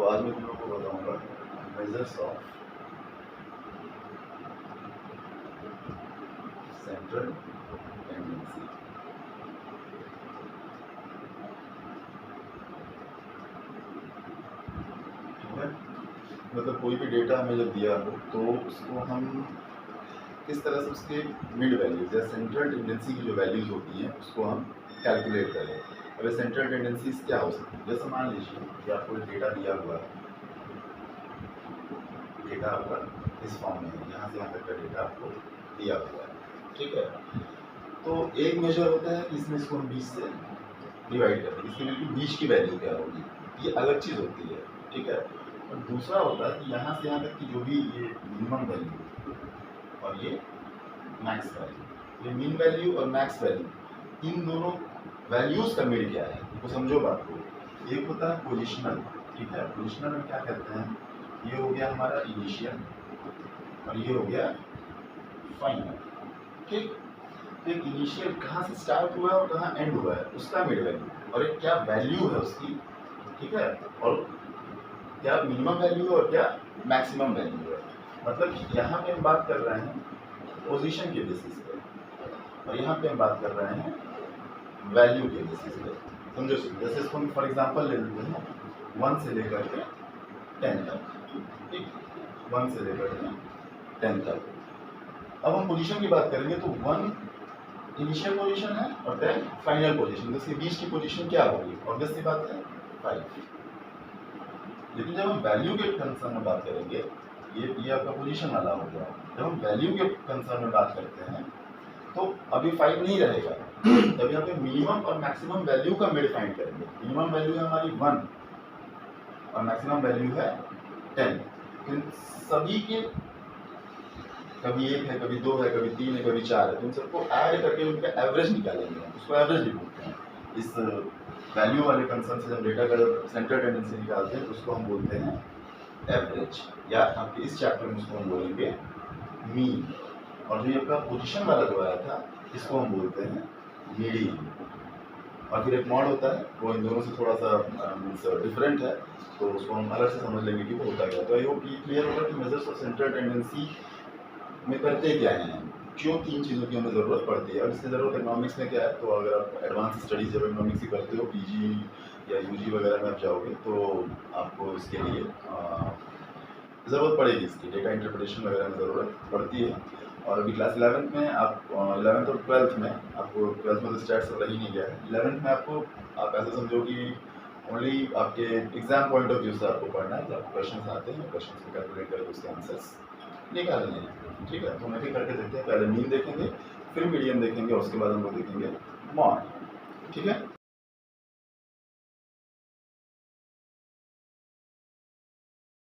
आज मैं तुम लोगों को बताऊंगा मेजर्स ऑफ सेंट्रल टेंडेंसी। ठीक है, मतलब कोई भी डेटा हमें जब दिया हो तो उसको हम किस तरह से उसके मिड वैल्यूज या सेंट्रल टेंडेंसी की जो वैल्यूज होती हैं उसको हम कैलकुलेट करें। अब सेंट्रल टेंडेंसीज क्या हो सकती है, जैसे मान लीजिए कि आपको डेटा दिया हुआ है, डेटा आपका इस फॉर्म में है, यहाँ से यहाँ तक का डेटा आपको दिया हुआ है। ठीक है, तो एक मेजर होता है कि इसमें इसको हम 20 से डिवाइड कर दें, इसके बिल्कुल बीच की वैल्यू क्या होगी, ये अलग चीज़ होती है। ठीक है, और दूसरा होता है कि यहाँ से यहाँ तक की जो भी ये मिनिमम वैल्यू और ये मैक्स वैल्यू, ये मीन वैल्यू और मैक्स वैल्यू, इन दोनों वैल्यूज का मिड क्या है, तो समझो बात को। एक होता है पोजिशनल। ठीक है, पोजिशनल में क्या कहते हैं, ये हो गया हमारा इनिशियल और ये हो गया फाइनल। ठीक, तो एक इनिशियल कहाँ से स्टार्ट हुआ है और कहाँ एंड हुआ है उसका मिड वैल्यू, और एक क्या वैल्यू है उसकी। ठीक है, और क्या मिनिमम वैल्यू है और क्या मैक्सिमम वैल्यू है। मतलब यहाँ पे हम बात कर रहे हैं पोजीशन के बेसिस पे और यहाँ पे हम बात कर रहे हैं वैल्यू के बेसिस पे। समझो, जैसे इसको हम फॉर एग्जांपल ले लेते हैं 1 से लेकर के 10 तक। ठीक, 1 से लेकर के 10 तक। अब हम पोजीशन की बात करेंगे तो 1 इनिशियल पोजीशन है और 10 फाइनल पोजीशन, तो इसके बीच की पोजीशन क्या होगी, ऑब्वियस सी बात है 5। लेकिन जब हम वैल्यू के कंसर्न में बात करेंगे, ये आपका पोजीशन वाला हो गया। जब हम वैल्यू के कंसर्न में बात करते हैं तो अभी 5 नहीं रहेगा, तब यहाँ पे मिनिमम और मैक्सिमम वैल्यू का मिड फाइंड करेंगे। मिनिमम वैल्यू है हमारी 1 और मैक्सिमम वैल्यू है 10। इन सभी के कभी 1 है, कभी 2 है, कभी 3 है, कभी 4 है, तो इन सबको ऐड करके उनका एवरेज निकालेंगे, उसको एवरेज भी बोलते हैं। इस वैल्यू वाले कंसर्न से जब डेटा का सेंट्रल टेंडेंसी निकालते हैं तो उसको हम बोलते हैं एवरेज, या आपके इस चैप्टर में उसको हम बोलेंगे मीन। और जो ये आपका पोजीशन वाला जो आया था इसको हम बोलते हैं मीडियन। और फिर एक मॉड होता है, वो इन दोनों से थोड़ा सा डिफरेंट है, तो उसको हम अलग से समझ लेंगे कि वो होता क्या। तो आई होप ये क्लियर होगा कि मेजर्स ऑफ सेंट्रल टेंडेंसी में करते क्या हैं, क्यों 3 चीज़ों की हमें ज़रूरत पड़ती है। और इसकी ज़रूरत इकोनॉमिक्स में क्या है, तो अगर आप एडवांस स्टडीज जब इकोनॉमिक्स की करते हो, पीजी या यूजी वगैरह में आप जाओगे, तो आपको इसके लिए ज़रूरत पड़ेगी, इसकी डेटा इंटरप्रिटेशन वगैरह में ज़रूरत पड़ती है। और अभी क्लास 11th में आप 11th और 12th में आपको, 12th में तो स्टैट्स रह ही नहीं गया है, 11th में आपको आप ऐसे समझो कि ओनली आपके एग्जाम पॉइंट ऑफ व्यू से आपको पढ़ना है। जब क्वेश्चन आते हैं, क्वेश्चन को कैलकुलेट करके उसके आंसर्स निकालने हैं। ठीक है, तो मैं भी करके देखते हैं, पहले मीन देखेंगे, फिर मीडियन देखेंगे और उसके बाद हम लोग देखेंगे मॉड। ठीक है।